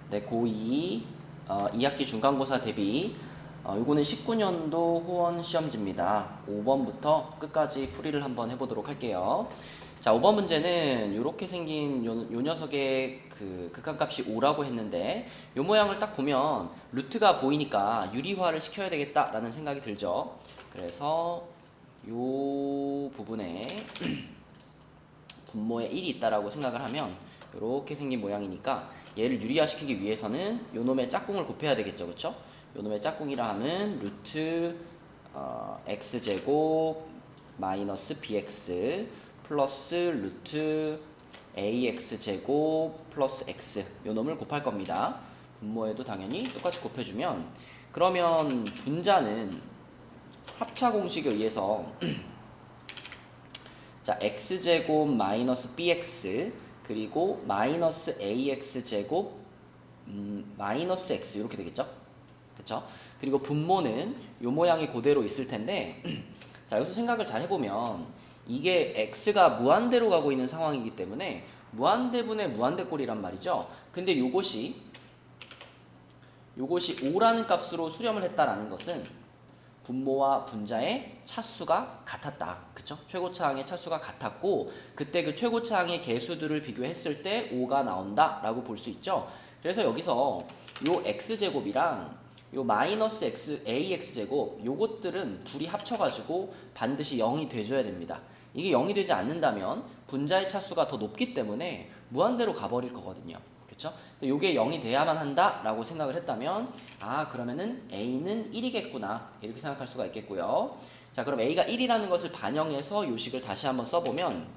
네, 고2 2학기 중간고사 대비 요거는 19년도 호원 시험지입니다. 5번부터 끝까지 풀이를 한번 해보도록 할게요. 자, 5번 문제는 이렇게 생긴 요 녀석의 그 극한값이 5라고 했는데 요 모양을 딱 보면 루트가 보이니까 유리화를 시켜야 되겠다라는 생각이 들죠. 그래서 요 부분에 분모에 1이 있다라고 생각을 하면 이렇게 생긴 모양이니까 얘를 유리화시키기 위해서는 요 놈의 짝꿍을 곱해야 되겠죠, 그쵸? 요 놈의 짝꿍이라 하면 루트 x제곱 마이너스 bx 플러스 루트 ax제곱 플러스 x 요 놈을 곱할 겁니다. 분모에도 당연히 똑같이 곱해주면 그러면 분자는 합차 공식에 의해서 자, x제곱 마이너스 bx 그리고 마이너스 ax제곱 마이너스 x 이렇게 되겠죠? 그쵸? 그리고 분모는 요 모양이 그대로 있을 텐데 자, 여기서 생각을 잘 해보면 이게 x가 무한대로 가고 있는 상황이기 때문에 무한대분의 무한대꼴이란 말이죠. 근데 요것이 5라는 값으로 수렴을 했다라는 것은 분모와 분자의 차수가 같았다. 그쵸? 최고차항의 차수가 같았고 그때 그 최고차항의 개수들을 비교했을 때 5가 나온다 라고 볼 수 있죠. 그래서 여기서 요 x제곱이랑 요 마이너스 ax제곱 요것들은 둘이 합쳐가지고 반드시 0이 돼줘야 됩니다. 이게 0이 되지 않는다면 분자의 차수가 더 높기 때문에 무한대로 가버릴 거거든요. 그쵸? 요게 0이 돼야만 한다 라고 생각을 했다면 그러면은 a는 1이겠구나 이렇게 생각할 수가 있겠고요. 자, 그럼 a가 1이라는 것을 반영해서 요식을 다시 한번 써보면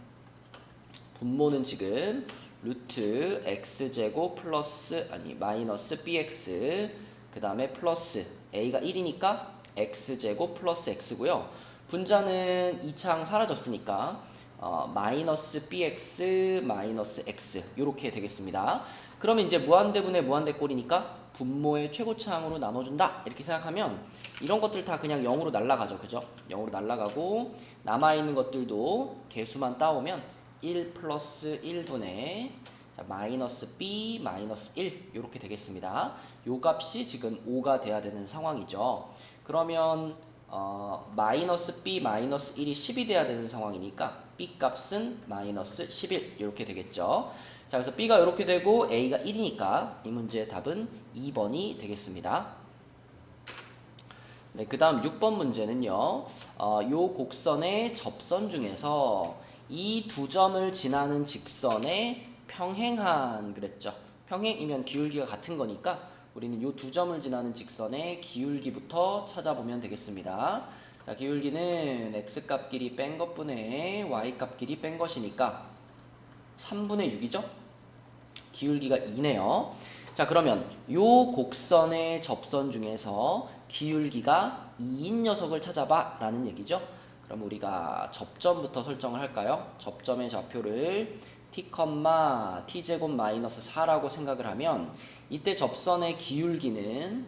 분모는 지금 루트 x제곱 플러스 마이너스 bx 그 다음에 플러스 a가 1이니까 x제곱 플러스 x고요. 분자는 2창 사라졌으니까 마이너스 bx 마이너스 x 이렇게 되겠습니다. 그러면 이제 무한대분의 무한대꼴이니까 분모의 최고차항으로 나눠준다 이렇게 생각하면 이런 것들 다 그냥 0으로 날아가죠. 그죠? 0으로 날아가고 남아있는 것들도 개수만 따오면 1 플러스 1분의 마이너스 b 마이너스 1 이렇게 되겠습니다. 요 값이 지금 5가 돼야 되는 상황이죠. 그러면 마이너스 b 마이너스 1이 10이 돼야 되는 상황이니까 b 값은 마이너스 11 이렇게 되겠죠. 자, 그래서 b가 이렇게 되고 a가 1이니까 이 문제의 답은 2번이 되겠습니다. 네, 그 다음 6번 문제는요. 요 곡선의 접선 중에서 이 두 점을 지나는 직선의 평행한 그랬죠. 평행이면 기울기가 같은 거니까 우리는 요 두 점을 지나는 직선의 기울기부터 찾아보면 되겠습니다. 자, 기울기는 x값끼리 뺀 것분의 y값끼리 뺀 것이니까 3분의 6이죠? 기울기가 2네요. 자, 그러면 요 곡선의 접선 중에서 기울기가 2인 녀석을 찾아봐 라는 얘기죠. 그럼 우리가 접점부터 설정을 할까요? 접점의 좌표를 t, t제곱 마이너스 4라고 생각을 하면 이때 접선의 기울기는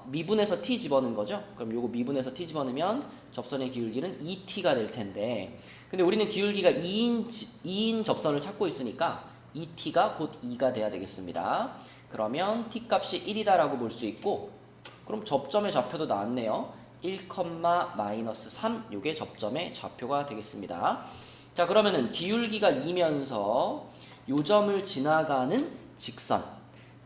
미분해서 t 집어넣은 거죠. 그럼 요거 미분해서 t 집어넣으면 접선의 기울기는 2t가 될 텐데 근데 우리는 기울기가 2인 접선을 찾고 있으니까 2t가 곧 2가 돼야 되겠습니다. 그러면 t 값이 1이다 라고 볼 수 있고 그럼 접점의 좌표도 나왔네요. 1, 마이너스 3 요게 접점의 좌표가 되겠습니다. 자, 그러면은 기울기가 2면서 요 점을 지나가는 직선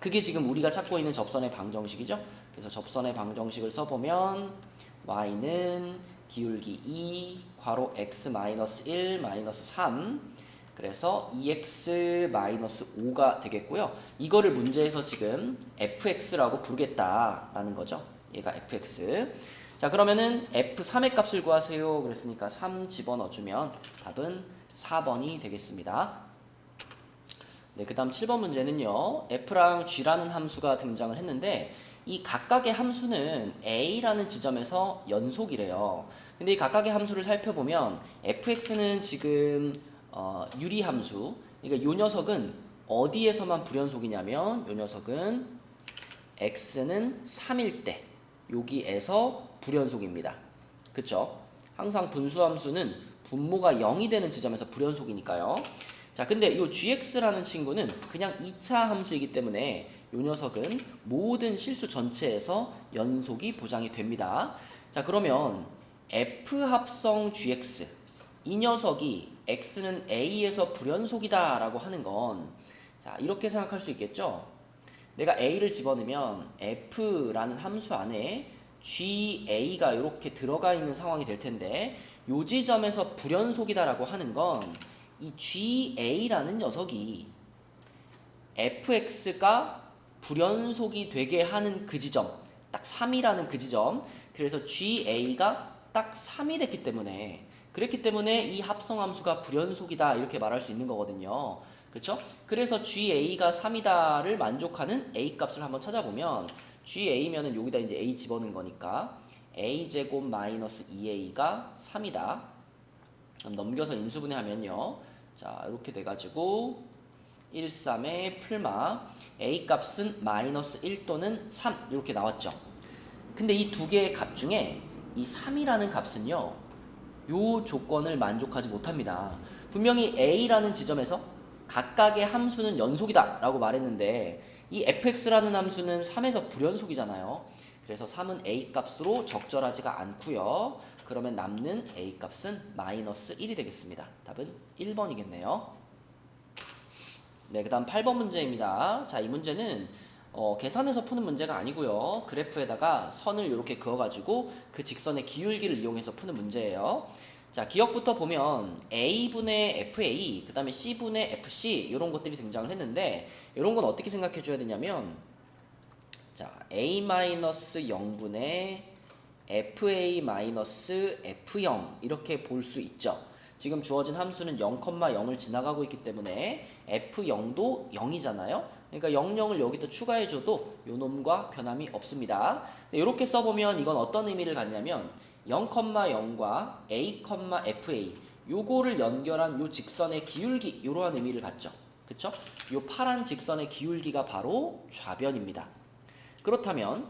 그게 지금 우리가 찾고 있는 접선의 방정식이죠. 그래서 접선의 방정식을 써보면 y는 기울기 2 괄호 x 마이너스 1 마이너스 3 그래서 2x 마이너스 5가 되겠고요. 이거를 문제에서 지금 fx라고 부르겠다라는 거죠. 얘가 fx. 자, 그러면은 f3의 값을 구하세요. 그랬으니까 3 집어넣어주면 답은 4번이 되겠습니다. 네, 그 다음 7번 문제는요. f랑 g라는 함수가 등장을 했는데 이 각각의 함수는 a라는 지점에서 연속이래요. 근데 이 각각의 함수를 살펴보면 fx는 지금 유리함수. 그러니까 요 녀석은 어디에서만 불연속이냐면 요 녀석은 x는 3일 때 여기에서 불연속입니다. 그쵸? 항상 분수함수는 분모가 0이 되는 지점에서 불연속이니까요. 자, 근데 이 gx라는 친구는 그냥 2차 함수이기 때문에 이 녀석은 모든 실수 전체에서 연속이 보장이 됩니다. 자, 그러면 f 합성 gx 이 녀석이 x는 a에서 불연속이다 라고 하는 건 자, 이렇게 생각할 수 있겠죠? 내가 a를 집어넣으면 f라는 함수 안에 ga가 이렇게 들어가 있는 상황이 될 텐데 요 지점에서 불연속이다 라고 하는 건 이 ga라는 녀석이 fx가 불연속이 되게 하는 그 지점, 딱 3이라는 그 지점, 그래서 ga가 딱 3이 됐기 때문에 그랬기 때문에 이 합성함수가 불연속이다 이렇게 말할 수 있는 거거든요. 그렇죠? 그래서 ga가 3이다를 만족하는 a 값을 한번 찾아보면 ga면은 여기다 이제 a 집어넣은 거니까 a제곱 마이너스 2a가 3이다. 그럼 넘겨서 인수분해하면요. 자, 이렇게 돼가지고 1, 3의 풀마 a 값은 마이너스 1 또는 3 이렇게 나왔죠. 근데 이 두 개의 값 중에 이 3이라는 값은요. 요 조건을 만족하지 못합니다. 분명히 a라는 지점에서 각각의 함수는 연속이다 라고 말했는데 이 fx라는 함수는 3에서 불연속이잖아요. 그래서 3은 a 값으로 적절하지가 않고요. 그러면 남는 a 값은 마이너스 1이 되겠습니다. 답은 1번이겠네요. 네, 그 다음 8번 문제입니다. 자, 이 문제는 계산해서 푸는 문제가 아니고요. 그래프에다가 선을 이렇게 그어가지고 그 직선의 기울기를 이용해서 푸는 문제예요. 자, 기억부터 보면 a분의 fa, 그 다음에 c분의 fc 이런 것들이 등장을 했는데 이런 건 어떻게 생각해 줘야 되냐면 자, a-0분의 fa-f0 이렇게 볼 수 있죠. 지금 주어진 함수는 0,0을 지나가고 있기 때문에 f0도 0이잖아요. 그러니까 0,0을 여기다 추가해줘도 요 놈과 변함이 없습니다. 이렇게 써보면 이건 어떤 의미를 갖냐면 0,0과 a,fa 요거를 연결한 요 직선의 기울기 이러한 의미를 갖죠. 그쵸? 요 파란 직선의 기울기가 바로 좌변입니다. 그렇다면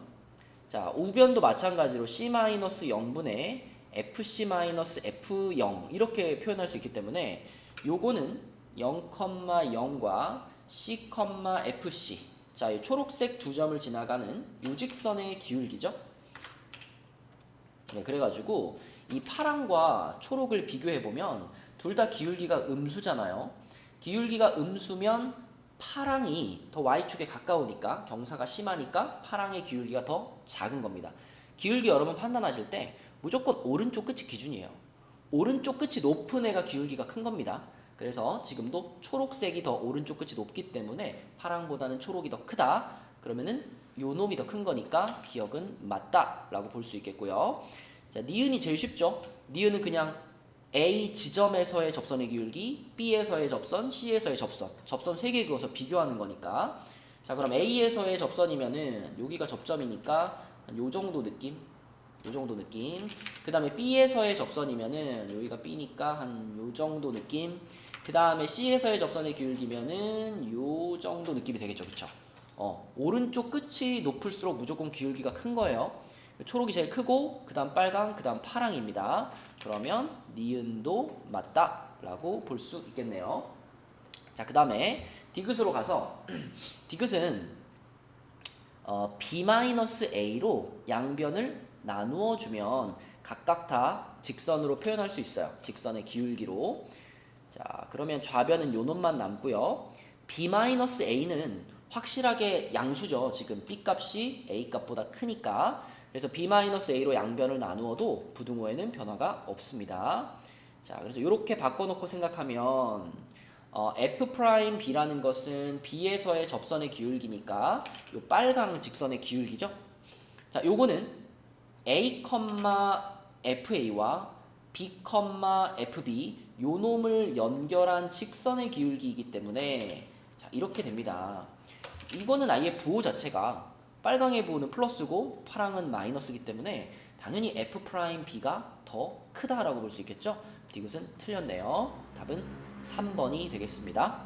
자, 우변도 마찬가지로 c-0분의 fc-f0 이렇게 표현할 수 있기 때문에 요거는 0,0과 c,fc 자, 이 초록색 두 점을 지나가는 요직선의 기울기죠. 네, 그래가지고 이 파랑과 초록을 비교해보면 둘 다 기울기가 음수잖아요. 기울기가 음수면 파랑이 더 y축에 가까우니까 경사가 심하니까 파랑의 기울기가 더 작은 겁니다. 기울기 여러분 판단하실 때 무조건 오른쪽 끝이 기준이에요. 오른쪽 끝이 높은 애가 기울기가 큰 겁니다. 그래서 지금도 초록색이 더 오른쪽 끝이 높기 때문에 파랑보다는 초록이 더 크다. 그러면은 요 놈이 더 큰 거니까 기억은 맞다 라고 볼 수 있겠고요. 자, 니은이 제일 쉽죠. 니은은 그냥 A 지점에서의 접선의 기울기, B에서의 접선, C에서의 접선 3개 그어서 비교하는 거니까. 자, 그럼 A에서의 접선이면은 여기가 접점이니까 요 정도 느낌, 요 정도 느낌. 그 다음에 B에서의 접선이면은 여기가 B니까 한 요 정도 느낌. 그 다음에 C에서의 접선의 기울기면은 요 정도 느낌이 되겠죠, 그쵸? 오른쪽 끝이 높을수록 무조건 기울기가 큰 거예요. 초록이 제일 크고 그 다음 빨강, 그 다음 파랑입니다. 그러면 니은도 맞다 라고 볼 수 있겠네요. 자, 그 다음에 디귿으로 가서 디귿은 b-a로 양변을 나누어 주면 각각 다 직선으로 표현할 수 있어요. 직선의 기울기로. 자, 그러면 좌변은 요 놈만 남고요. b-a는 확실하게 양수죠. 지금 b 값이 a 값보다 크니까. 그래서 b-a로 양변을 나누어도 부등호에는 변화가 없습니다. 자, 그래서 이렇게 바꿔놓고 생각하면 f'b라는 것은 b에서의 접선의 기울기니까 요 빨강 직선의 기울기죠. 자, 요거는 a, fa와 b, fb 요 놈을 연결한 직선의 기울기이기 때문에 자, 이렇게 됩니다. 이거는 아예 부호 자체가 빨강의 부호는 플러스고 파랑은 마이너스이기 때문에 당연히 f'b가 더 크다라고 볼 수 있겠죠? 디귿은 틀렸네요. 답은 3번이 되겠습니다.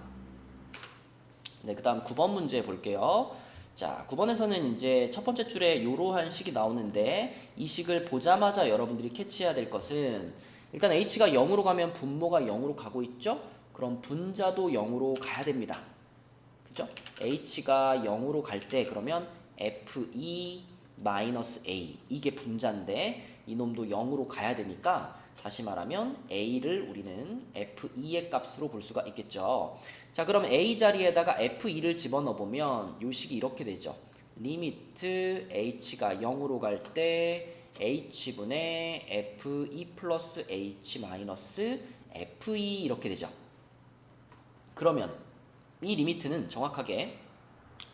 네, 그 다음 9번 문제 볼게요. 자, 9번에서는 이제 첫 번째 줄에 이러한 식이 나오는데 이 식을 보자마자 여러분들이 캐치해야 될 것은 일단 h가 0으로 가면 분모가 0으로 가고 있죠? 그럼 분자도 0으로 가야 됩니다. 그죠? h가 0으로 갈 때 그러면 fe-a 이게 분자인데 이놈도 0으로 가야 되니까 다시 말하면 a를 우리는 f2의 값으로 볼 수가 있겠죠. 자, 그럼 a 자리에다가 f2를 집어넣어 보면 요 식이 이렇게 되죠. 리미트 h가 0으로 갈 때 h분의 f2 플러스 h 마이너스 f2 이렇게 되죠. 그러면 이 리미트는 정확하게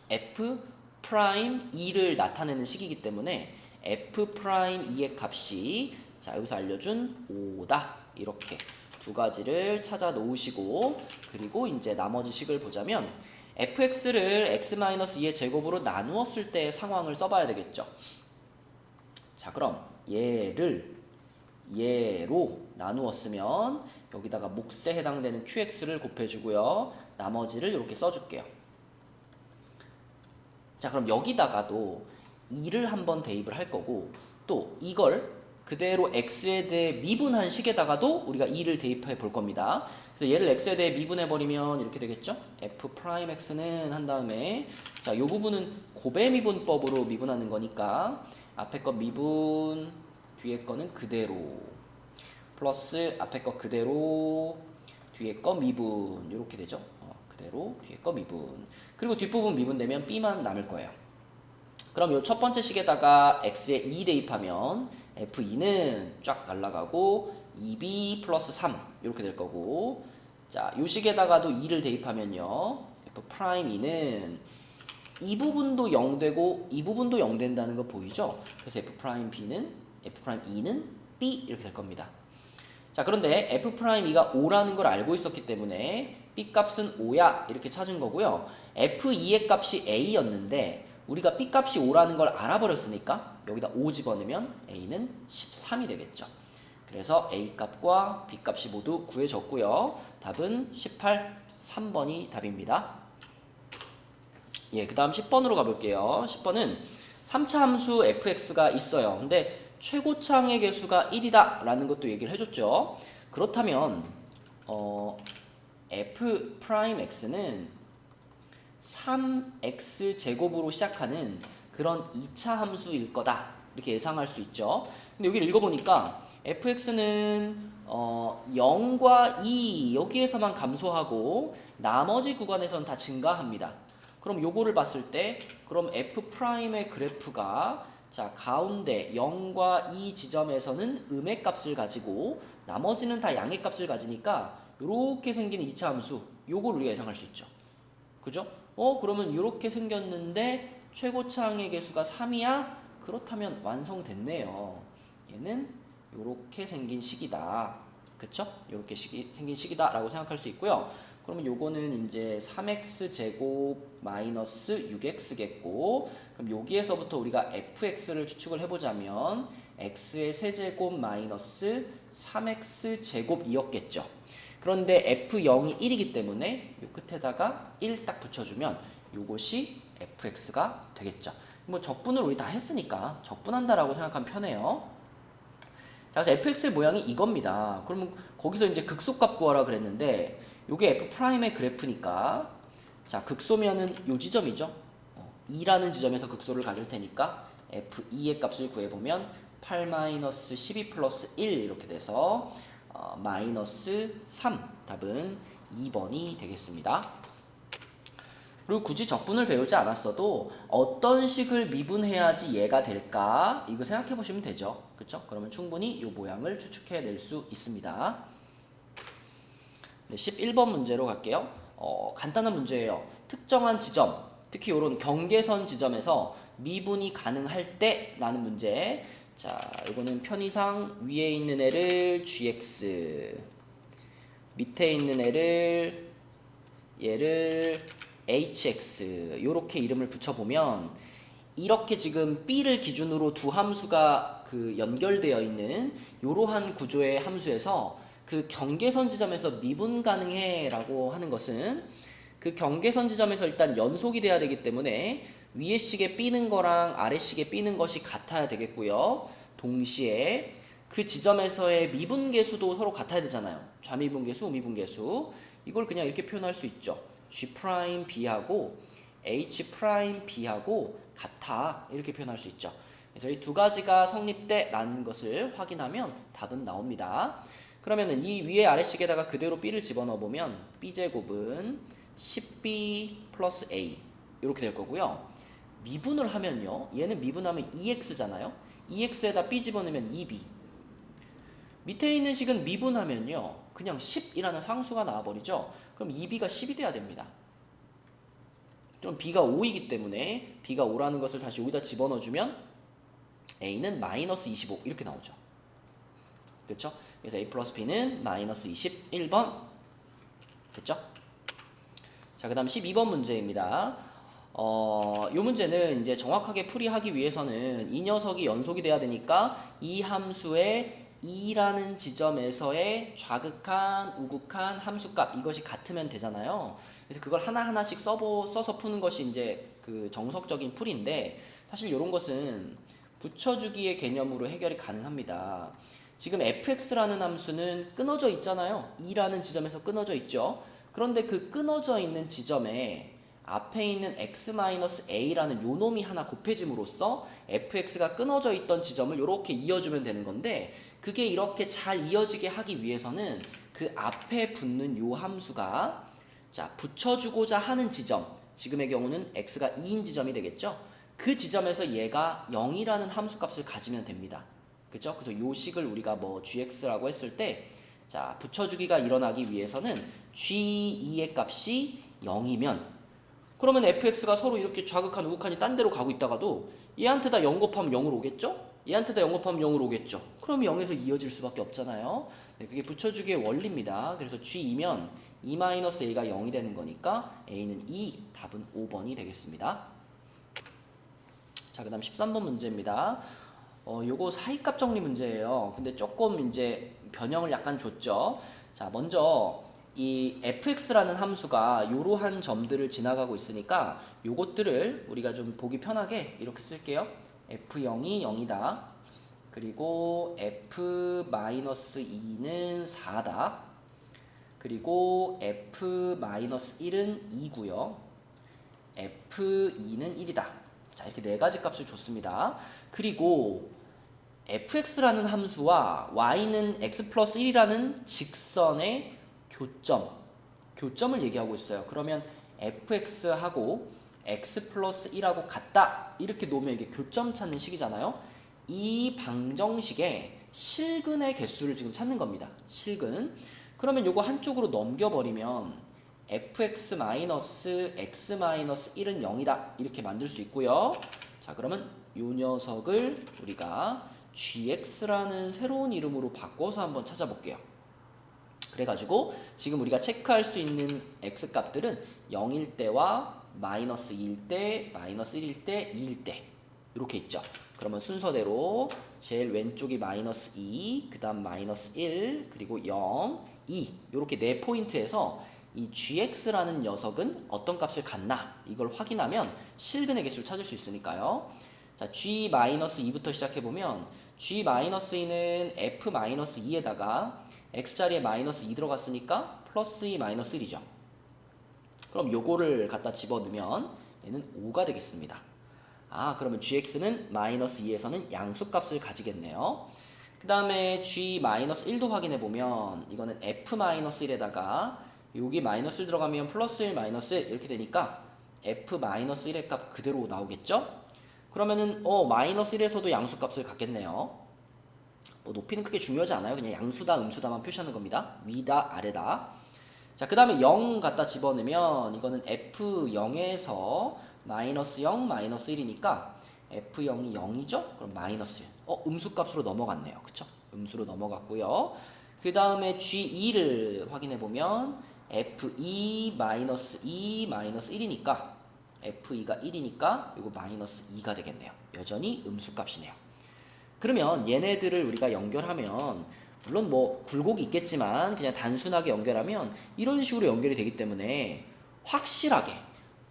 f 프라임 2를 나타내는 식이기 때문에 f 프라임 2의 값이 자 여기서 알려준 5다. 이렇게 두 가지를 찾아 놓으시고 그리고 이제 나머지 식을 보자면 fx를 x-2의 제곱으로 나누었을 때의 상황을 써봐야 되겠죠. 자 그럼 얘로 나누었으면 여기다가 몫에 해당되는 qx를 곱해주고요. 나머지를 이렇게 써줄게요. 자 그럼 여기다가도 2를 한번 대입을 할 거고 또 이걸 그대로 x에 대해 미분한 식에다가도 우리가 2를 대입해 볼 겁니다. 그래서 얘를 x에 대해 미분해 버리면 이렇게 되겠죠. f'x는 한 다음에 자 요 부분은 고배 미분법으로 미분하는 거니까 앞에 거 미분 뒤에 거는 그대로 플러스 앞에 거 그대로 뒤에 거 미분 이렇게 되죠. 그대로 뒤에 거 미분 그리고 뒷부분 미분되면 b만 남을 거예요. 그럼 요 첫 번째 식에다가 x에 2 대입하면 f2는 쫙 날라가고 2b 플러스 3 이렇게 될 거고 자 요 식에다가도 2를 대입하면요 f'2는 이 부분도 0 되고 이 부분도 0 된다는 거 보이죠? 그래서 f'2는 b 이렇게 될 겁니다. 자 그런데 f'2가 5라는 걸 알고 있었기 때문에 b 값은 5야 이렇게 찾은 거고요. f2의 값이 a였는데 우리가 b 값이 5라는 걸 알아버렸으니까 여기다 5 집어넣으면 a는 13이 되겠죠. 그래서 a 값과 b 값이 모두 구해졌고요. 답은 18, 3번이 답입니다. 예, 그 다음 10번으로 가볼게요. 10번은 3차 함수 fx가 있어요. 근데 최고차항의 개수가 1이다 라는 것도 얘기를 해줬죠. 그렇다면 f'x는 3x 제곱으로 시작하는 그런 2차 함수일 거다 이렇게 예상할 수 있죠. 근데 여기를 읽어보니까 fx는 0과 2 여기에서만 감소하고 나머지 구간에서는 다 증가합니다. 그럼 요거를 봤을 때 그럼 f'의 그래프가 자 가운데 0과 2 지점에서는 음의 값을 가지고 나머지는 다 양의 값을 가지니까 요렇게 생긴 2차 함수 요걸 우리가 예상할 수 있죠. 그죠? 그러면 이렇게 생겼는데 최고차항의 개수가 3이야? 그렇다면 완성됐네요. 얘는 이렇게 생긴 식이다. 그쵸? 이렇게 생긴 식이다 라고 생각할 수 있고요. 그러면 요거는 이제 3x 제곱 마이너스 6x겠고 그럼 여기에서부터 우리가 fx를 추측을 해보자면 x의 세제곱 마이너스 3x 제곱이었겠죠. 그런데 f0이 1이기 때문에 요 끝에다가 1 딱 붙여주면 요것이 fx가 되겠죠. 뭐 적분을 우리 다 했으니까 적분한다라고 생각하면 편해요. 자, 그래서 fx의 모양이 이겁니다. 그러면 거기서 이제 극소값 구하라 그랬는데 요게 f'의 그래프니까 자 극소면은 요 지점이죠. 2라는 지점에서 극소를 가질 테니까 f2의 값을 구해보면 8-12 플러스 1 이렇게 돼서 마이너스 3 답은 2번이 되겠습니다. 그리고 굳이 적분을 배우지 않았어도 어떤 식을 미분해야지 얘가 될까 이거 생각해 보시면 되죠. 그쵸? 그러면 충분히 이 모양을 추측해 낼 수 있습니다. 네, 11번 문제로 갈게요. 간단한 문제예요. 특정한 지점, 특히 이런 경계선 지점에서 미분이 가능할 때 라는 문제. 자, 이거는 편의상 위에 있는 애를 gx, 밑에 있는 애를 얘를 hx 이렇게 이름을 붙여보면 이렇게 지금 b를 기준으로 두 함수가 연결되어 있는 이러한 구조의 함수에서 그 경계선 지점에서 미분 가능해 라고 하는 것은 그 경계선 지점에서 일단 연속이 돼야 되기 때문에 위에 식에 b는 거랑 아래 식에 b는 것이 같아야 되겠고요. 동시에 그 지점에서의 미분계수도 서로 같아야 되잖아요. 좌미분계수, 우미분계수. 이걸 그냥 이렇게 표현할 수 있죠. G'B하고 H'B하고 같아. 이렇게 표현할 수 있죠. 그래서 이 두 가지가 성립돼라는 것을 확인하면 답은 나옵니다. 그러면은 이 위에 아래식에다가 그대로 B를 집어넣어 보면 B제곱은 10B 플러스 A 이렇게 될 거고요. 미분을 하면요. 얘는 미분하면 2x잖아요. 2x에다 B 집어넣으면 2B. 밑에 있는 식은 미분하면요. 그냥 10이라는 상수가 나와버리죠. 그럼 2B가 10이 돼야 됩니다. 그럼 B가 5이기 때문에 B가 5라는 것을 다시 여기다 집어넣어주면 A는 마이너스 25 이렇게 나오죠. 그렇죠? 그래서 A 플러스 B는 마이너스 21번 됐죠? 자, 그 다음 12번 문제입니다. 이 문제는 이제 정확하게 풀이하기 위해서는 이 녀석이 연속이 돼야 되니까 이 함수의 2라는 지점에서의 좌극한, 우극한 함수값 이것이 같으면 되잖아요. 그래서 그걸 하나하나씩 써서 푸는 것이 이제 그 정석적인 풀이인데 사실 이런 것은 붙여주기의 개념으로 해결이 가능합니다. 지금 fx라는 함수는 끊어져 있잖아요. 2라는 지점에서 끊어져 있죠. 그런데 그 끊어져 있는 지점에 앞에 있는 x-a라는 요 놈이 하나 곱해짐으로써 fx가 끊어져 있던 지점을 이렇게 이어주면 되는 건데 그게 이렇게 잘 이어지게 하기 위해서는 그 앞에 붙는 요 함수가 자 붙여주고자 하는 지점 지금의 경우는 x가 2인 지점이 되겠죠. 그 지점에서 얘가 0이라는 함수값을 가지면 됩니다. 그렇죠? 그래서 요 식을 우리가 뭐 gx라고 했을 때 자 붙여주기가 일어나기 위해서는 g2의 값이 0이면 그러면 fx가 서로 이렇게 좌극한 우극한이 딴 데로 가고 있다가도 얘한테다 0 곱하면 0으로 오겠죠? 얘한테다 0 곱하면 0으로 오겠죠? 그럼 0에서 이어질 수밖에 없잖아요. 네, 그게 붙여주기의 원리입니다. 그래서 g2면 2-a가 0이 되는 거니까 a는 2, 답은 5번이 되겠습니다. 자, 그 다음 13번 문제입니다. 요거 사이값 정리 문제예요. 근데 조금 이제 변형을 약간 줬죠. 자, 먼저 이 fx라는 함수가 이러한 점들을 지나가고 있으니까 요것들을 우리가 좀 보기 편하게 이렇게 쓸게요. f0이 0이다. 그리고 f-2는 4다. 그리고 f-1은 2고요. f2는 1이다. 자, 이렇게 네 가지 값을 줬습니다. 그리고 fx라는 함수와 y는 x 플러스 1이라는 직선의 교점을 얘기하고 있어요. 그러면 fx하고 x 플러스 1하고 같다 이렇게 놓으면 이게 교점 찾는 식이잖아요. 이 방정식의 실근의 개수를 지금 찾는 겁니다. 실근. 그러면 요거 한쪽으로 넘겨버리면 fx-x-1은 0이다 이렇게 만들 수 있고요. 자, 그러면 요 녀석을 우리가 gx라는 새로운 이름으로 바꿔서 한번 찾아볼게요. 그래가지고 지금 우리가 체크할 수 있는 x값들은 0일 때와 마이너스 2일 때, 마이너스 1일 때, 2일 때 이렇게 있죠. 그러면 순서대로 제일 왼쪽이 마이너스 2, 그 다음 마이너스 1, 그리고 0, 2 이렇게 네 포인트에서 이 gx라는 녀석은 어떤 값을 갖나 이걸 확인하면 실근의 개수를 찾을 수 있으니까요. 자, g-2부터 시작해보면 g-2는 f-2에다가 x자리에 마이너스 2 들어갔으니까 플러스 2 마이너스 1이죠. 그럼 요거를 갖다 집어넣으면 얘는 5가 되겠습니다. 아, 그러면 gx는 마이너스 2에서는 양수값을 가지겠네요. 그 다음에 g-1도 확인해보면 이거는 f-1에다가 여기 마이너스 1 들어가면 플러스 1 마이너스 1 이렇게 되니까 f-1의 값 그대로 나오겠죠? 그러면은 마이너스 1에서도 양수값을 갖겠네요. 뭐 높이는 크게 중요하지 않아요. 그냥 양수다 음수다만 표시하는 겁니다. 위다 아래다. 자, 그 다음에 0 갖다 집어넣으면 이거는 f0에서 마이너스 0 마이너스 1이니까 f0이 0이죠? 그럼 마이너스 1. 음수값으로 넘어갔네요. 그쵸? 음수로 넘어갔고요. 그 다음에 g2를 확인해보면 f2 마이너스 2 마이너스 1이니까 f2가 1이니까 이거 마이너스 2가 되겠네요. 여전히 음수값이네요. 그러면 얘네들을 우리가 연결하면 물론 뭐 굴곡이 있겠지만 그냥 단순하게 연결하면 이런 식으로 연결이 되기 때문에 확실하게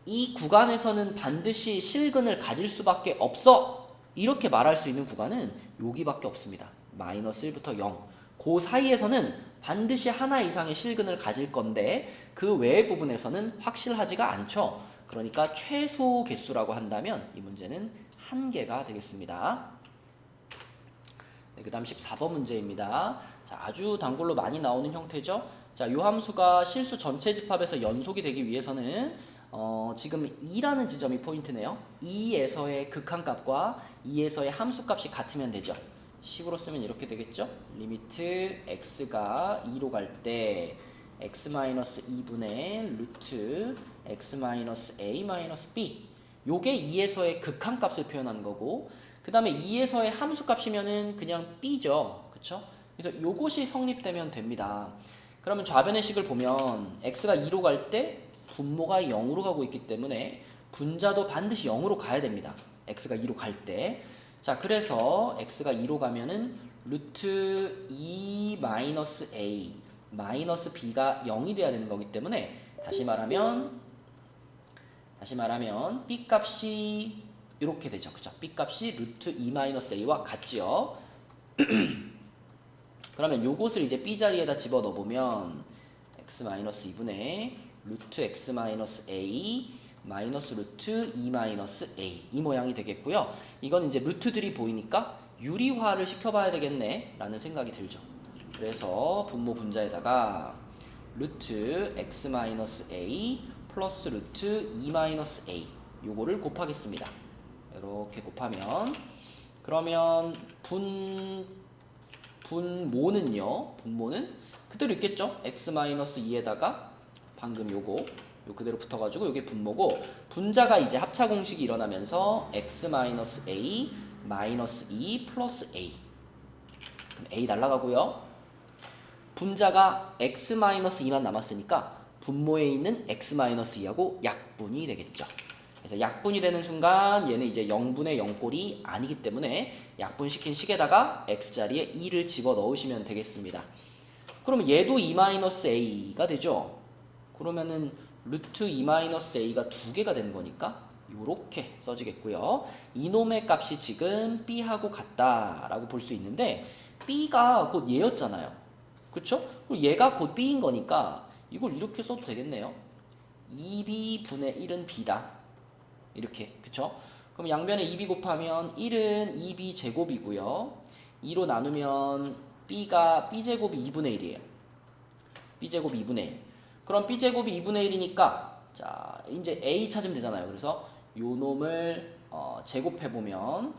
이 구간에서는 반드시 실근을 가질 수밖에 없어 이렇게 말할 수 있는 구간은 여기밖에 없습니다. 마이너스 1부터 0 그 사이에서는 반드시 하나 이상의 실근을 가질 건데 그 외의 부분에서는 확실하지가 않죠. 그러니까 최소 개수라고 한다면 이 문제는 한 개가 되겠습니다. 네, 그 다음 14번 문제입니다. 자, 아주 단골로 많이 나오는 형태죠. 자, 요 함수가 실수 전체 집합에서 연속이 되기 위해서는 지금 2라는 지점이 포인트네요. 2에서의 극한값과 2에서의 함수값이 같으면 되죠. 식으로 쓰면 이렇게 되겠죠. 리미트 x가 2로 갈 때 x-2분의 루트 x-a-b 요게 2에서의 극한값을 표현하는 거고 그 다음에 2에서의 함수값이면은 그냥 b죠. 그쵸? 그래서 요것이 성립되면 됩니다. 그러면 좌변의 식을 보면 x가 2로 갈 때 분모가 0으로 가고 있기 때문에 분자도 반드시 0으로 가야 됩니다. x가 2로 갈 때. 자, 그래서 x가 2로 가면은 루트 2 마이너스 a 마이너스 b가 0이 돼야 되는 거기 때문에 다시 말하면 b 값이 이렇게 되죠. 그죠? b 값이 루트 2 마이너스 a와 같지요. 그러면 요것을 이제 b 자리에다 집어 넣어보면 x 마이너스 2분의 루트 x 마이너스 a 마이너스 루트 2 마이너스 a 이 모양이 되겠고요. 이건 이제 루트들이 보이니까 유리화를 시켜봐야 되겠네 라는 생각이 들죠. 그래서 분모 분자에다가 루트 x 마이너스 a 플러스 루트 2 마이너스 a 요거를 곱하겠습니다. 이렇게 곱하면 그러면 분모는 그대로 있겠죠? x-2에다가 방금 요거 그대로 붙어가지고 요게 분모고 분자가 이제 합차 공식이 일어나면서 x-a 마이너스 2 플러스 a 그럼 a 날라가고요. 분자가 x-2만 남았으니까 분모에 있는 x-2하고 약분이 되겠죠. 그래서 약분이 되는 순간 얘는 이제 0분의 0꼴이 아니기 때문에 약분시킨 식에다가 x자리에 2를 집어 넣으시면 되겠습니다. 그러면 얘도 2-a가 되죠. 그러면은 루트 2-a가 두 개가 되는 거니까 이렇게 써지겠고요. 이놈의 값이 지금 b하고 같다라고 볼 수 있는데 b가 곧 얘였잖아요. 그렇죠? 그리고 얘가 곧 b인 거니까 이걸 이렇게 써도 되겠네요. 2b분의 1은 b다. 이렇게 그쵸? 그럼 양변에 2b 곱하면 1은 2b 제곱이고요. 2로 나누면 b가 b제곱이 2분의 1이에요. b제곱이 2분의 1. 그럼 b제곱이 2분의 1이니까 자 이제 a 찾으면 되잖아요. 그래서 요 놈을 제곱해보면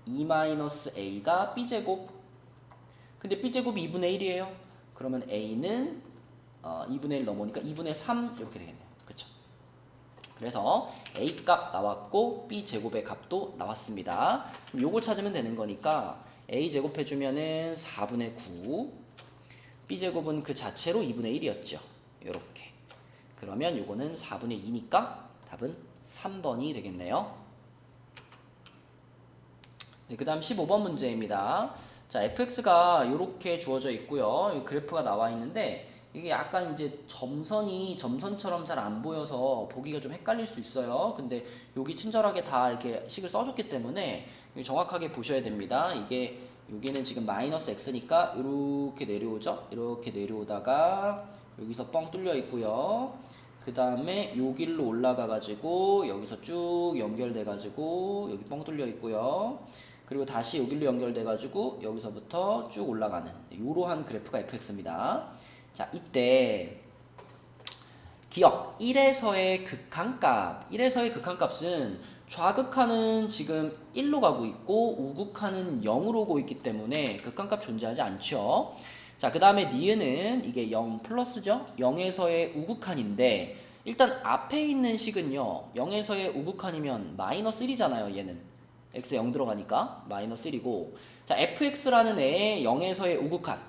2-a가 b제곱 근데 b제곱이 2분의 1이에요. 그러면 a는 2분의 1 넘어오니까 2분의 3 이렇게 되겠네요. 그쵸? 그래서 a 값 나왔고 b 제곱의 값도 나왔습니다. 그럼 요거 찾으면 되는 거니까 a 제곱 해주면은 4분의 9 b 제곱은 그 자체로 2분의 1이었죠. 요렇게 그러면 요거는 4분의 2니까 답은 3번이 되겠네요. 네, 그 다음 15번 문제입니다. 자, fx가 이렇게 주어져 있고요. 이 그래프가 나와 있는데 이게 약간 이제 점선이 점선처럼 잘 안 보여서 보기가 좀 헷갈릴 수 있어요. 근데 여기 친절하게 다 이렇게 식을 써줬기 때문에 정확하게 보셔야 됩니다. 여기는 지금 마이너스 x니까 이렇게 내려오죠. 이렇게 내려오다가 여기서 뻥 뚫려 있고요. 그 다음에 요 길로 올라가 가지고 여기서 쭉 연결돼 가지고 여기 뻥 뚫려 있고요. 그리고 다시 요 길로 연결돼 가지고 여기서부터 쭉 올라가는 이러한 그래프가 fx입니다. 자, 이때 기억 1에서의 극한값은 좌극한은 지금 1로 가고 있고 우극한은 0으로 오고 있기 때문에 극한값 존재하지 않죠. 자, 그 다음에 니은은 이게 0 플러스죠. 0에서의 우극한인데 일단 앞에 있는 식은요 0에서의 우극한이면 마이너스 1이잖아요. 얘는 x 0 들어가니까 마이너스 1이고 자 fx라는 애의 0에서의 우극한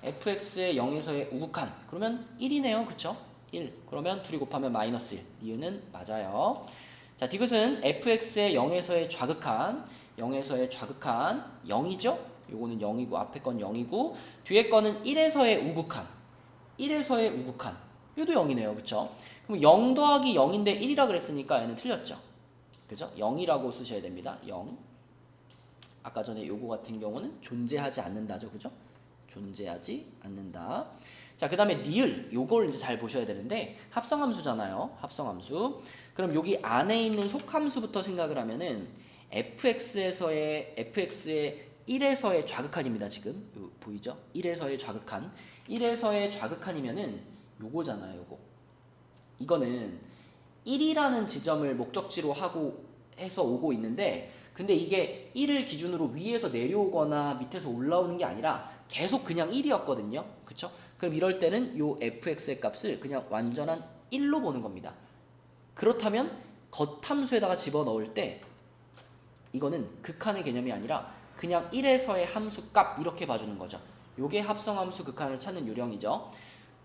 fx의 0에서의 우극한 그러면 1이네요. 그쵸? 1 그러면 둘이 곱하면 마이너스 1 니은은 맞아요. 자 디귿은 fx의 0에서의 좌극한 0이죠? 요거는 0이고 앞에 건 0이고 뒤에 거는 1에서의 우극한 얘도 0이네요. 그쵸? 그럼 0 더하기 0인데 1이라 그랬으니까 얘는 틀렸죠. 그죠? 0이라고 쓰셔야 됩니다. 0 아까 전에 요거 같은 경우는 존재하지 않는다죠. 그죠? 존재하지 않는다. 자, 그 다음에 리을, 요걸 이제 잘 보셔야 되는데 합성함수잖아요. 합성함수. 그럼 여기 안에 있는 속함수부터 생각을 하면은 fx의 1에서의 좌극한입니다. 지금 요, 보이죠? 1에서의 좌극한. 1에서의 좌극한이면은 요거잖아요. 요거. 이거는 1이라는 지점을 목적지로 하고 해서 오고 있는데, 근데 이게 1을 기준으로 위에서 내려오거나 밑에서 올라오는 게 아니라 계속 그냥 1이었거든요. 그쵸? 그럼 이럴 때는 요 fx의 값을 그냥 완전한 1로 보는 겁니다. 그렇다면 겉함수에다가 집어넣을 때 이거는 극한의 개념이 아니라 그냥 1에서의 함수값 이렇게 봐주는 거죠. 요게 합성함수 극한을 찾는 요령이죠.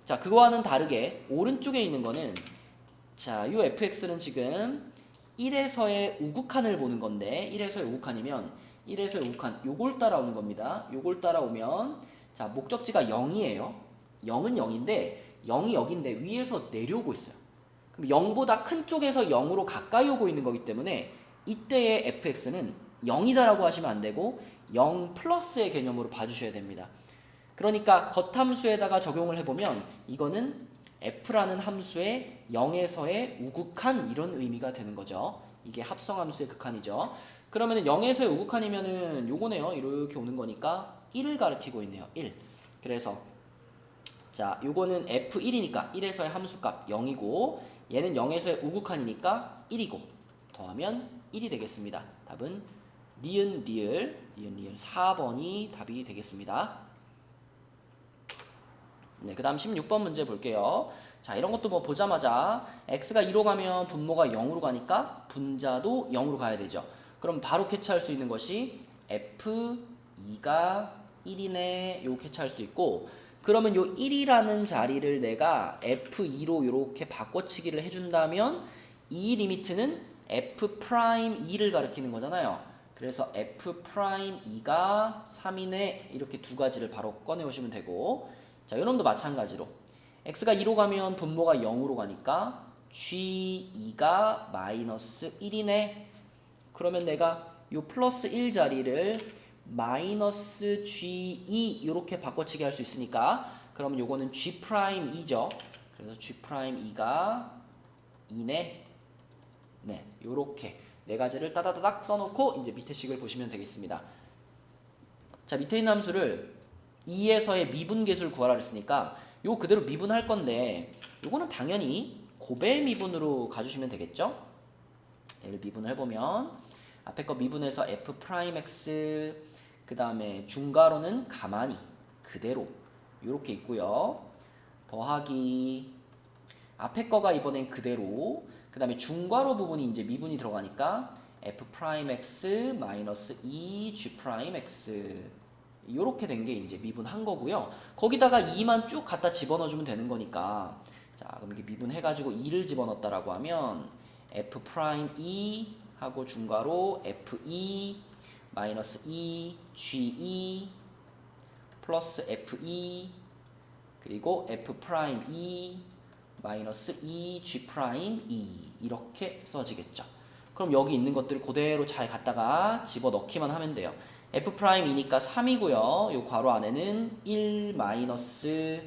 자, 그거와는 다르게 오른쪽에 있는 거는, 자, 요 fx는 지금 1에서의 우극한을 보는 건데, 1에서의 우극한이면 1에서의 우극한 요걸 따라오는 겁니다. 요걸 따라오면, 자, 목적지가 0이에요. 0은 0인데 0이 여기인데 위에서 내려오고 있어요. 그럼 0보다 큰 쪽에서 0으로 가까이 오고 있는 거기 때문에 이때의 fx는 0이다라고 하시면 안 되고 0 플러스의 개념으로 봐주셔야 됩니다. 그러니까 겉함수에다가 적용을 해보면 이거는 f라는 함수의 0에서의 우극한 이런 의미가 되는 거죠. 이게 합성함수의 극한이죠. 그러면 0에서의 우극한이면은 요거네요. 이렇게 오는 거니까 1을 가리키고 있네요. 1. 그래서 자, 요거는 f1이니까 1에서의 함수값 0이고 얘는 0에서의 우극한이니까 1이고 더하면 1이 되겠습니다. 답은 니은 리을 4번이 답이 되겠습니다. 네, 그 다음 16번 문제 볼게요. 자, 이런 것도 뭐 보자마자 x가 2로 가면 분모가 0으로 가니까 분자도 0으로 가야 되죠. 그럼 바로 캐치할 수 있는 것이 f2가 1이네 요 캐치할 수 있고, 그러면 요 1이라는 자리를 내가 f2로 이렇게 바꿔치기를 해준다면 이 리미트는 f'2를 가리키는 거잖아요. 그래서 f'2가 3이네 이렇게 두 가지를 바로 꺼내오시면 되고, 자, 요놈도 마찬가지로 x가 2로 가면 분모가 0으로 가니까 g2가 마이너스 1이네. 그러면 내가 요 플러스 1 자리를 마이너스 g2 이렇게 바꿔치기 할 수 있으니까 그러면 요거는 g'2죠. 그래서 g'2가 2네. 네, 요렇게 네 가지를 따다다닥 써놓고 이제 밑에 식을 보시면 되겠습니다. 자, 밑에 있는 함수를 2에서의 미분계수를 구하라 그랬으니까 요 그대로 미분할 건데 요거는 당연히 고배 미분으로 가주시면 되겠죠. 얘를 미분을 해보면 앞에 거 미분해서 f'x 그 다음에 중괄호는 가만히 그대로 요렇게 있고요. 더하기 앞에 거가 이번엔 그대로, 그 다음에 중괄호 부분이 이제 미분이 들어가니까 f'x 마이너스 2g'x 이렇게 된 게 이제 미분한 거고요. 거기다가 2만 쭉 갖다 집어넣어주면 되는 거니까, 자, 그럼 이렇게 미분해가지고 2를 집어넣었다라고 하면 f'2 하고 중괄호 f2 마이너스 2 g2 플러스 f2 그리고 f'2 마이너스 2g'2 이렇게 써지겠죠. 그럼 여기 있는 것들을 그대로 잘 갖다가 집어넣기만 하면 돼요. f'이니까 3이고요. 요 괄호 안에는 1 마이너스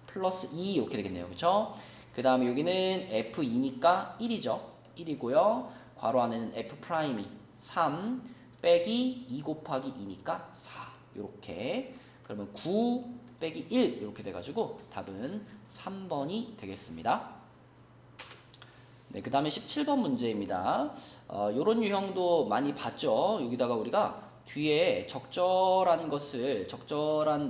플러스 2 이렇게 되겠네요. 그쵸? 그 다음에 여기는 f2니까 1이죠. 1이고요. 괄호 안에는 f'이 3 빼기 2 곱하기 2니까 4 이렇게. 그러면 9 빼기 1 이렇게 돼가지고 답은 3번이 되겠습니다. 네, 그 다음에 17번 문제입니다. 요런 유형도 많이 봤죠. 여기다가 우리가 뒤에 적절한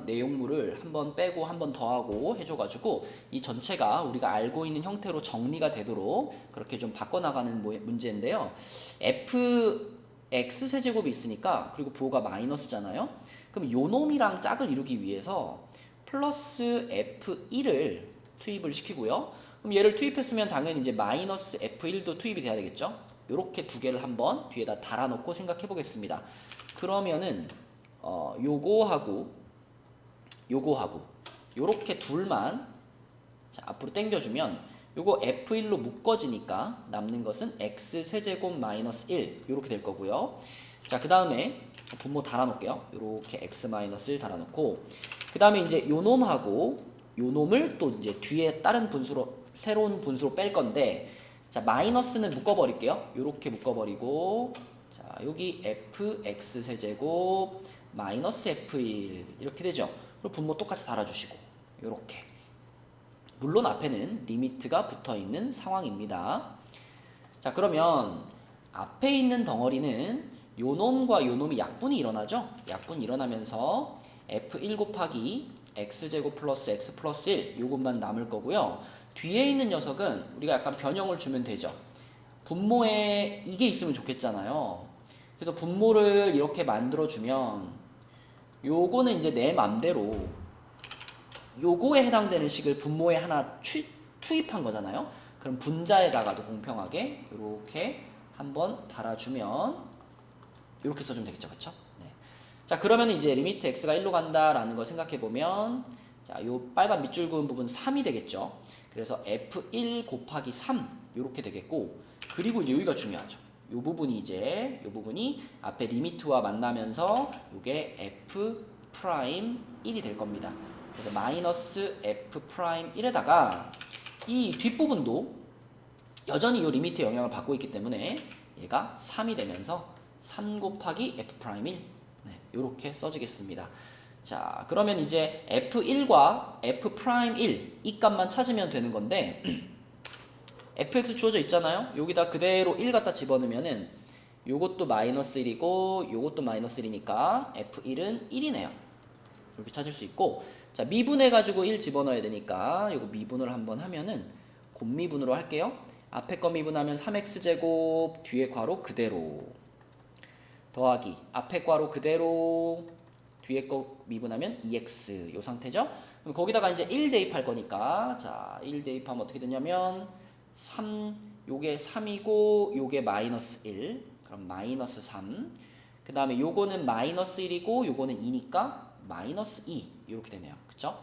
내용물을 한번 빼고 한번 더하고 해줘가지고 이 전체가 우리가 알고 있는 형태로 정리가 되도록 그렇게 좀 바꿔나가는 문제인데요. fx 세제곱이 있으니까, 그리고 부호가 마이너스잖아요. 그럼 요 놈이랑 짝을 이루기 위해서 플러스 f1을 투입을 시키고요. 그럼 얘를 투입했으면 당연히 이제 마이너스 f1도 투입이 돼야 되겠죠. 요렇게 두 개를 한번 뒤에다 달아놓고 생각해 보겠습니다. 그러면은 요거하고 요렇게 둘만 자, 앞으로 당겨주면 요거 f1로 묶어지니까 남는 것은 x 세제곱 마이너스 1 요렇게 될 거고요. 자, 그 다음에 분모 달아놓을게요. 요렇게 x 마이너스 1 달아놓고, 그 그 다음에 이제 요 놈하고 요 놈을 또 이제 뒤에 다른 분수로 새로운 분수로 뺄 건데, 자 마이너스는 묶어버릴게요. 요렇게 묶어버리고, 자 여기 fx 세제곱 마이너스 f1 이렇게 되죠. 그리고 분모 똑같이 달아주시고 요렇게. 물론 앞에는 리미트가 붙어있는 상황입니다. 자 그러면 앞에 있는 덩어리는 요 놈과 요 놈이 약분이 일어나죠. 약분이 일어나면서 f1 곱하기 x제곱 플러스 x 플러스 1 요것만 남을 거고요. 뒤에 있는 녀석은 우리가 약간 변형을 주면 되죠. 분모에 이게 있으면 좋겠잖아요. 그래서 분모를 이렇게 만들어주면 요거는 이제 내 맘대로 요거에 해당되는 식을 분모에 하나 투입한 거잖아요. 그럼 분자에다가도 공평하게 이렇게 한번 달아주면 이렇게 써주면 되겠죠, 그렇죠? 네. 자 그러면 이제 리미트 x가 1로 간다라는 걸 생각해 보면, 자 요 빨간 밑줄 그은 부분 3이 되겠죠. 그래서 f1 곱하기 3 이렇게 되겠고, 그리고 이제 여기가 중요하죠. 요 부분이 이제 요 부분이 앞에 리미트와 만나면서 요게 f 프라임 1이 될 겁니다. 그래서 마이너스 f 프라임 1에다가 이 뒷부분도 여전히 이 리미트 영향을 받고 있기 때문에 얘가 3이 되면서 3 곱하기 f 프라임 1 네, 이렇게 써지겠습니다. 자 그러면 이제 f1과 f 프라임 1 이 값만 찾으면 되는 건데 fx 주어져 있잖아요. 여기다 그대로 1 갖다 집어넣으면은 요것도 마이너스 1이고 요것도 마이너스 1이니까 f1은 1이네요. 이렇게 찾을 수 있고, 자 미분해가지고 1 집어넣어야 되니까 요거 미분을 한번 하면은 곱미분으로 할게요. 앞에 거 미분하면 3x제곱 뒤에 괄호 그대로 더하기 앞에 괄호 그대로 뒤에 거 미분하면 2x 요 상태죠. 그럼 거기다가 이제 1 대입할 거니까, 자 1 대입하면 어떻게 되냐면 3 요게 3이고 요게 마이너스 1 그럼 마이너스 3, 그 다음에 요거는 마이너스 1이고 요거는 2니까 마이너스 2 이렇게 되네요. 그쵸?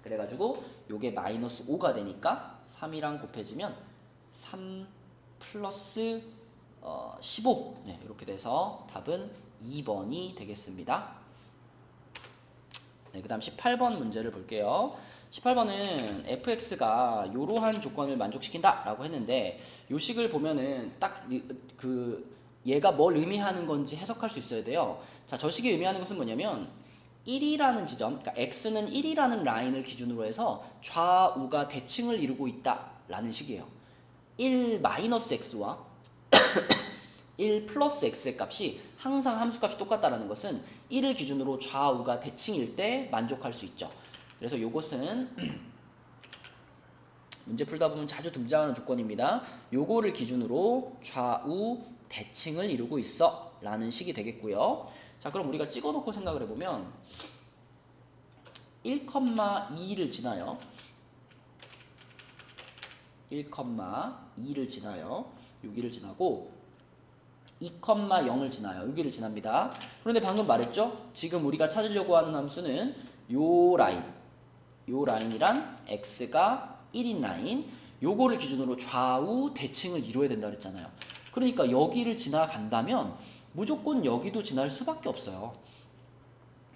그래가지고 요게 마이너스 5가 되니까 3이랑 곱해지면 3 플러스 15 네, 이렇게 돼서 답은 2번이 되겠습니다. 네, 그 다음 18번 문제를 볼게요. 18번은 fx가 이러한 조건을 만족시킨다 라고 했는데, 요 식을 보면은 딱 얘가 뭘 의미하는 건지 해석할 수 있어야 돼요. 자, 저 식이 의미하는 것은 뭐냐면 1이라는 지점, 그러니까 x는 1이라는 라인을 기준으로 해서 좌우가 대칭을 이루고 있다 라는 식이에요. 1 마이너스 x와 1 플러스 x의 값이 항상 함수값이 똑같다라는 것은 1을 기준으로 좌우가 대칭일 때 만족할 수 있죠. 그래서 이것은 문제 풀다 보면 자주 등장하는 조건입니다. 요거를 기준으로 좌우 대칭을 이루고 있어 라는 식이 되겠고요. 자 그럼 우리가 찍어놓고 생각을 해보면 1,2를 지나요. 1,2를 지나요. 여기를 지나고 2,0을 지나요. 여기를 지납니다. 그런데 방금 말했죠? 지금 우리가 찾으려고 하는 함수는 요 라인이란 x가 1인 라인, 요거를 기준으로 좌우 대칭을 이루어야 된다 그랬잖아요. 그러니까 여기를 지나간다면 무조건 여기도 지날 수밖에 없어요.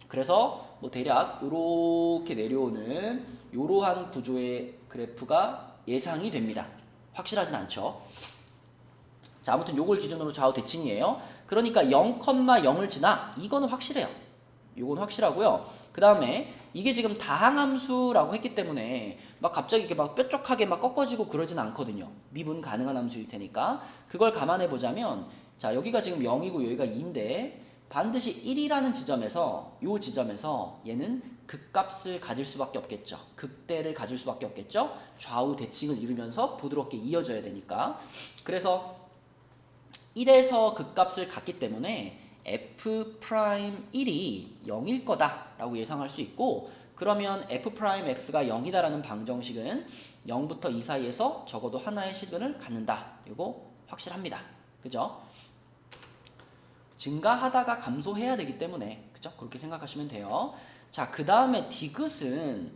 그래서 뭐 대략 이렇게 내려오는 이러한 구조의 그래프가 예상이 됩니다. 확실하진 않죠. 자 아무튼 요걸 기준으로 좌우 대칭이에요. 그러니까 0,0을 지나 이거는 확실해요. 요건 확실하고요. 그 다음에 이게 지금 다항함수라고 했기 때문에 막 갑자기 이렇게 막 뾰족하게 막 꺾어지고 그러진 않거든요. 미분 가능한 함수일 테니까. 그걸 감안해 보자면, 자 여기가 지금 0이고 여기가 2인데 반드시 1이라는 지점에서 요 지점에서 얘는 극값을 가질 수밖에 없겠죠. 극대를 가질 수밖에 없겠죠. 좌우 대칭을 이루면서 부드럽게 이어져야 되니까. 그래서 1에서 극값을 갖기 때문에 f'1이 0일 거다라고 예상할 수 있고, 그러면 f'x가 0이다라는 방정식은 0부터 2 사이에서 적어도 하나의 시근을 갖는다. 이거 확실합니다. 그죠? 증가하다가 감소해야 되기 때문에 그죠? 그렇게 생각하시면 돼요. 자, 그 다음에 디귿은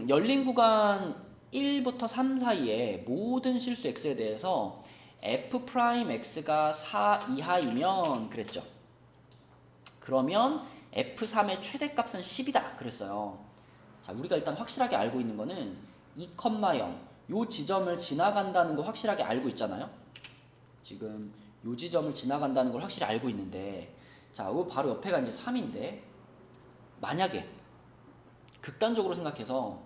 열린 구간 1부터 3 사이에 모든 실수 x에 대해서 f'x가 4 이하이면 그랬죠. 그러면 F3의 최대값은 10이다 그랬어요. 자, 우리가 일단 확실하게 알고 있는 거는 2,0 요 지점을 지나간다는 거 확실하게 알고 있잖아요. 지금 요 지점을 지나간다는 걸 확실히 알고 있는데, 자, 요 바로 옆에가 이제 3인데 만약에 극단적으로 생각해서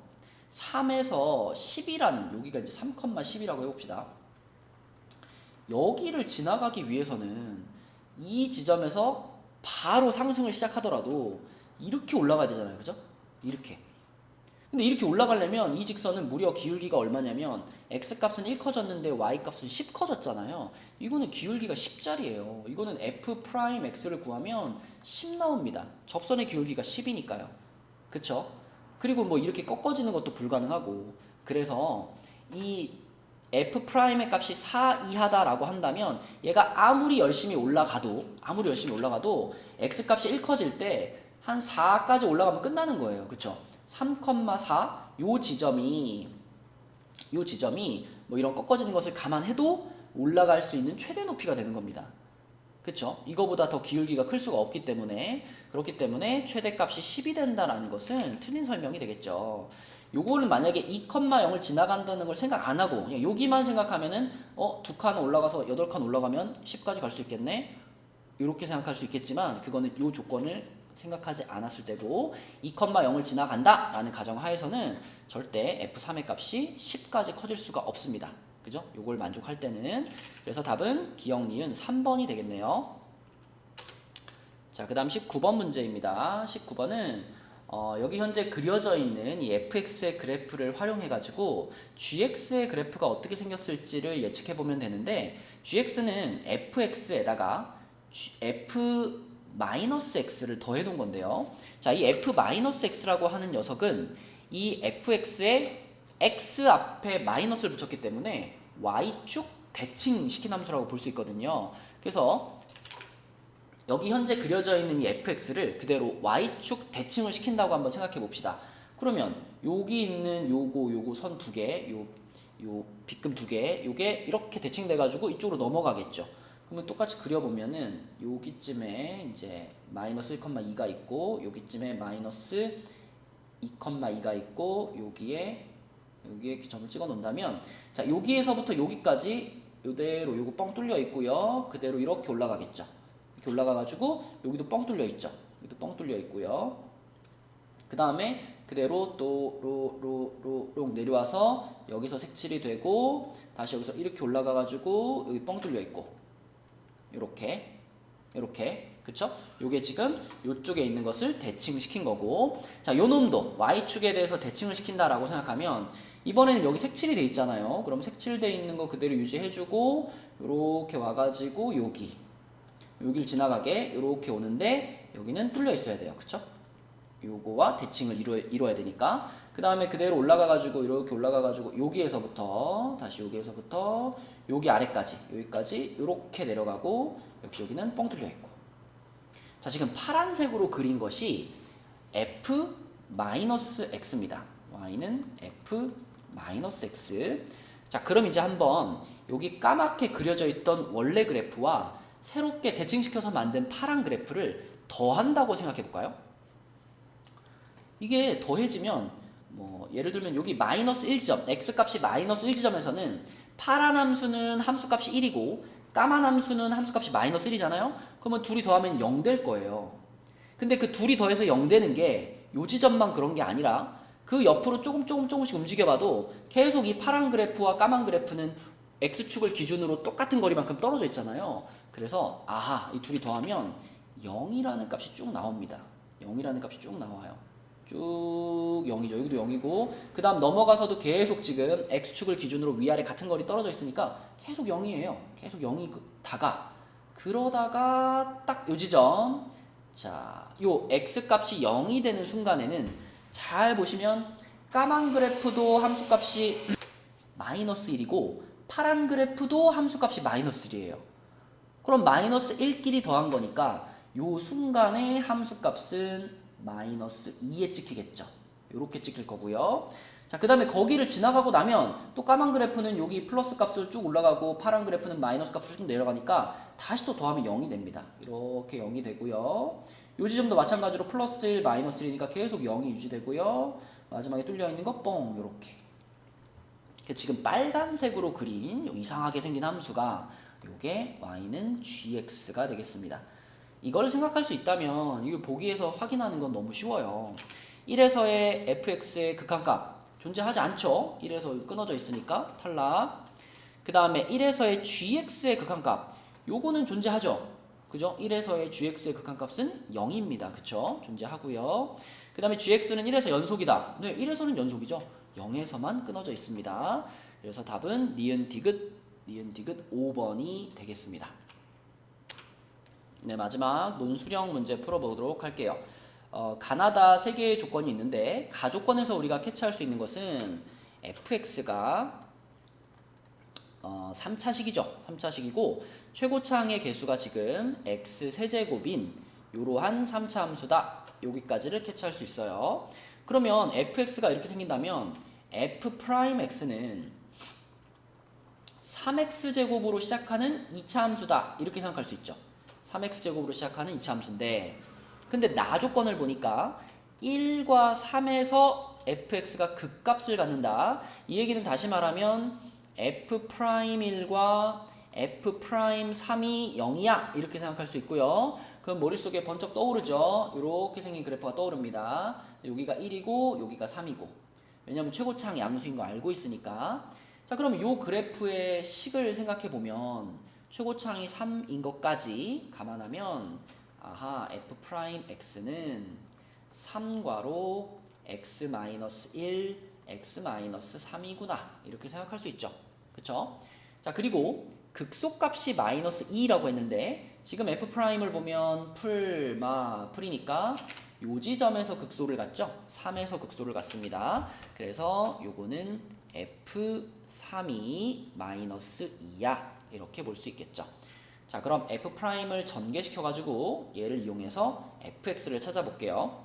3에서 10이라는 여기가 이제 3,10이라고 해봅시다. 여기를 지나가기 위해서는 이 지점에서 바로 상승을 시작하더라도 이렇게 올라가야 되잖아요. 그죠? 이렇게. 근데 이렇게 올라가려면 이 직선은 무려 기울기가 얼마냐면 x값은 1 커졌는데 y값은 10 커졌잖아요. 이거는 기울기가 10짜리예요. 이거는 f'x를 구하면 10 나옵니다. 접선의 기울기가 10이니까요. 그쵸? 그리고 뭐 이렇게 꺾어지는 것도 불가능하고, 그래서 이 f'의 값이 4 이하다라고 한다면 얘가 아무리 열심히 올라가도 x값이 1 커질 때 한 4까지 올라가면 끝나는 거예요. 그쵸? 3,4 요 지점이 뭐 이런 꺾어지는 것을 감안해도 올라갈 수 있는 최대 높이가 되는 겁니다. 그쵸? 이거보다 더 기울기가 클 수가 없기 때문에, 그렇기 때문에 최대값이 10이 된다라는 것은 틀린 설명이 되겠죠. 요거를 만약에 2,0을 지나간다는 걸 생각 안 하고 그냥 여기만 생각하면은 2칸 올라가서 8칸 올라가면 10까지 갈 수 있겠네? 이렇게 생각할 수 있겠지만 그거는 요 조건을 생각하지 않았을 때고 2,0을 지나간다 라는 가정하에서는 절대 f3의 값이 10까지 커질 수가 없습니다. 그죠? 요걸 만족할 때는. 그래서 답은 기억, 니은 3번이 되겠네요. 자, 그 다음 19번 문제입니다. 19번은 여기 현재 그려져 있는 이 fx의 그래프를 활용해 가지고 gx의 그래프가 어떻게 생겼을지를 예측해 보면 되는데, gx는 fx에다가 f-x를 더해 놓은 건데요. 자, 이 f-x라고 하는 녀석은 이 fx에 x 앞에 마이너스를 붙였기 때문에 y축 대칭시킨 함수라고 볼 수 있거든요. 그래서 여기 현재 그려져 있는 이 fx를 그대로 y축 대칭을 시킨다고 한번 생각해 봅시다. 그러면 여기 있는 요거 선 두 개, 요 빗금 두 개, 요게 이렇게 대칭돼 가지고 이쪽으로 넘어가겠죠. 그러면 똑같이 그려보면은 여기쯤에 이제 마이너스 1,2가 있고 여기쯤에 마이너스 2,2가 있고 여기에 점을 찍어 놓는다면, 자, 여기에서부터 여기까지 이대로 요거 뻥 뚫려 있고요. 그대로 이렇게 올라가겠죠. 이렇게 올라가가지고 여기도 뻥 뚫려 있죠. 여기도 뻥 뚫려 있고요. 그 다음에 그대로 또 로 내려와서 여기서 색칠이 되고 다시 여기서 이렇게 올라가가지고 여기 뻥 뚫려 있고 이렇게 그쵸? 요게 지금 요쪽에 있는 것을 대칭을 시킨 거고, 자, 요 놈도 y축에 대해서 대칭을 시킨다라고 생각하면 이번에는 여기 색칠이 돼 있잖아요. 그럼 색칠돼 있는 거 그대로 유지해주고 요렇게 와가지고 여기를 지나가게 요렇게 오는데 여기는 뚫려 있어야 돼요. 그쵸? 요거와 대칭을 이루어야 되니까. 그 다음에 그대로 올라가가지고 이렇게 올라가가지고 여기에서부터 다시 여기에서부터 여기 아래까지 여기까지 이렇게 내려가고 역시 여기는 뻥 뚫려 있고. 자, 지금 파란색으로 그린 것이 f-x입니다. y는 f-x. 자, 그럼 이제 한번 여기 까맣게 그려져 있던 원래 그래프와 새롭게 대칭시켜서 만든 파란 그래프를 더한다고 생각해 볼까요? 이게 더해지면 뭐 예를 들면 여기 마이너스 1지점, x값이 마이너스 1지점에서는 파란 함수는 함수값이 1이고 까만 함수는 함수값이 마이너스 1이잖아요. 그러면 둘이 더하면 0 될 거예요. 근데 그 둘이 더해서 0 되는 게 요 지점만 그런 게 아니라 그 옆으로 조금씩 움직여봐도 계속 이 파란 그래프와 까만 그래프는 x축을 기준으로 똑같은 거리만큼 떨어져 있잖아요. 그래서 아하, 이 둘이 더하면 0이라는 값이 쭉 나옵니다. 0이라는 값이 쭉 나와요. 쭉 0이죠. 여기도 0이고 그 다음 넘어가서도 계속 지금 x축을 기준으로 위아래 같은 거리 떨어져 있으니까 계속 0이에요. 계속 0이다가 그러다가 딱 요 지점, 자, 요 x값이 0이 되는 순간에는 잘 보시면 까만 그래프도 함수값이 마이너스 1이고 파란 그래프도 함수값이 마이너스 1이에요. 그럼 마이너스 1끼리 더한 거니까 요 순간의 함수값은 마이너스 2에 찍히겠죠. 요렇게 찍힐 거고요. 자, 그 다음에 거기를 지나가고 나면 또 까만 그래프는 여기 플러스 값으로 쭉 올라가고 파란 그래프는 마이너스 값으로 쭉 내려가니까 다시 또 더하면 0이 됩니다. 이렇게 0이 되고요. 요 지점도 마찬가지로 플러스 1, 마이너스 1이니까 계속 0이 유지되고요. 마지막에 뚫려있는 거 뻥 요렇게. 지금 빨간색으로 그린 이상하게 생긴 함수가 요게 y는 gx가 되겠습니다. 이걸 생각할 수 있다면 이거 보기에서 확인하는 건 너무 쉬워요. 1에서의 fx의 극한값 존재하지 않죠. 1에서 끊어져 있으니까 탈락. 그 다음에 1에서의 gx의 극한값 요거는 존재하죠. 그죠? 1에서의 gx의 극한값은 0입니다. 그쵸? 존재하고요. 그 다음에 gx는 1에서 연속이다. 네, 1에서는 연속이죠. 0에서만 끊어져 있습니다. 그래서 답은 니은 디귿 5번이 되겠습니다. 네, 마지막 논수령 문제 풀어보도록 할게요. 가나다 3개의 조건이 있는데 가조건에서 우리가 캐치할 수 있는 것은 fx가 3차식이죠. 3차식이고 최고차항의 개수가 지금 x 세제곱인 이러한 3차 함수다. 여기까지를 캐치할 수 있어요. 그러면 fx가 이렇게 생긴다면 f'x는 3x제곱으로 시작하는 2차 함수다. 이렇게 생각할 수 있죠. 3x제곱으로 시작하는 2차 함수인데 근데 나 조건을 보니까 1과 3에서 fx가 극값을 갖는다. 이 얘기는 다시 말하면 f'1과 f'3이 0이야. 이렇게 생각할 수 있고요. 그럼 머릿속에 번쩍 떠오르죠. 이렇게 생긴 그래프가 떠오릅니다. 여기가 1이고 여기가 3이고 왜냐면 최고차항이 양수인 거 알고 있으니까. 자, 그럼 이 그래프의 식을 생각해 보면 최고차항이 3인 것까지 감안하면 아하 f'x는 3괄호 x-1 x-3이구나 이렇게 생각할 수 있죠. 그쵸? 자, 그리고 극소값이 -2라고 했는데 지금 f'을 보면 풀이니까 요 지점에서 극소를 갖죠. 3에서 극소를 갖습니다. 그래서 요거는 f3이 -2야 이렇게 볼 수 있겠죠. 자, 그럼 f'을 전개시켜 가지고 얘를 이용해서 fx를 찾아볼게요.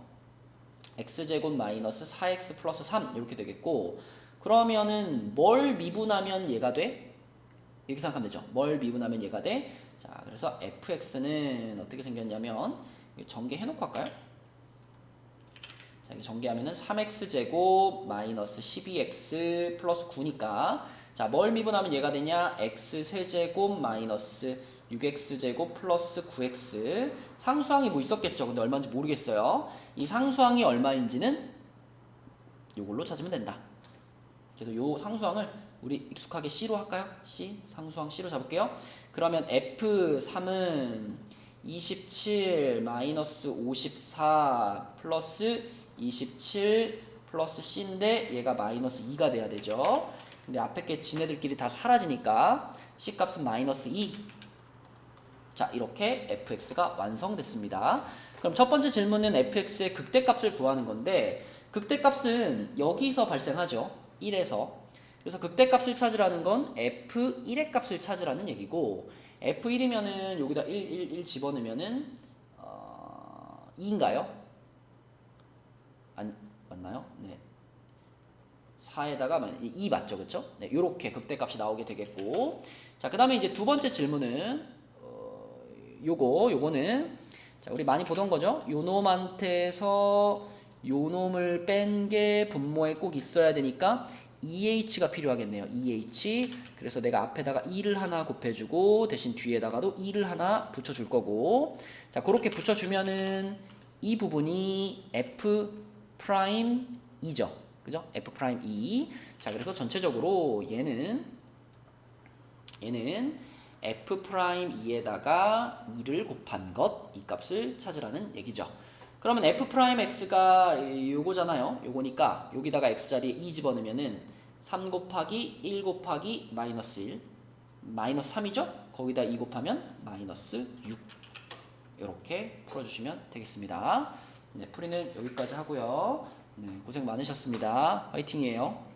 x제곱 마이너스 4x 플러스 3 이렇게 되겠고 그러면은 뭘 미분하면 얘가 돼? 이렇게 생각하면 되죠. 뭘 미분하면 얘가 돼? 자, 그래서 fx는 어떻게 생겼냐면 전개해 놓고 할까요? 자, 이렇게 전개하면은 3x제곱 마이너스 12x 플러스 9니까 자, 뭘 미분하면 얘가 되냐? x세제곱 마이너스 6x제곱 플러스 9x 상수항이 뭐 있었겠죠. 근데 얼마인지 모르겠어요. 이 상수항이 얼마인지는 이걸로 찾으면 된다. 그래서 요 상수항을 우리 익숙하게 C로 할까요? C 상수항 C로 잡을게요. 그러면 F3은 27 마이너스 54 플러스 27 플러스 C인데 얘가 마이너스 2가 돼야 되죠. 근데 앞에 게 지네들끼리 다 사라지니까 C 값은 마이너스 2. 자, 이렇게 fx가 완성됐습니다. 그럼 첫 번째 질문은 fx의 극대값을 구하는 건데 극대값은 여기서 발생하죠. 1에서. 그래서 극대값을 찾으라는 건 f1의 값을 찾으라는 얘기고 f1이면은 여기다 1 집어넣으면은 2인가요? 맞나요? 네. 4에다가 2 맞죠, 그렇죠? 네, 요렇게 극대값이 나오게 되겠고, 자, 그다음에 이제 두 번째 질문은 요거는 자, 우리 많이 보던 거죠. 요 놈한테서 요 놈을 뺀 게 분모에 꼭 있어야 되니까 EH가 필요하겠네요. EH. 그래서 내가 앞에다가 2를 하나 곱해주고 대신 뒤에다가도 2를 하나 붙여줄 거고, 자, 그렇게 붙여주면은 이 부분이 F'2죠. 그죠? F'2. 자, 그래서 전체적으로 얘는 F'2에다가 2를 곱한 것, 이 값을 찾으라는 얘기죠. 그러면 F'X가 요거잖아요. 요거니까 여기다가 X자리에 2 집어넣으면은 3 곱하기 1 곱하기 마이너스 1 마이너스 3이죠? 거기다 2 곱하면 마이너스 6 이렇게 풀어주시면 되겠습니다. 네, 풀이는 여기까지 하고요. 네, 고생 많으셨습니다. 화이팅이에요.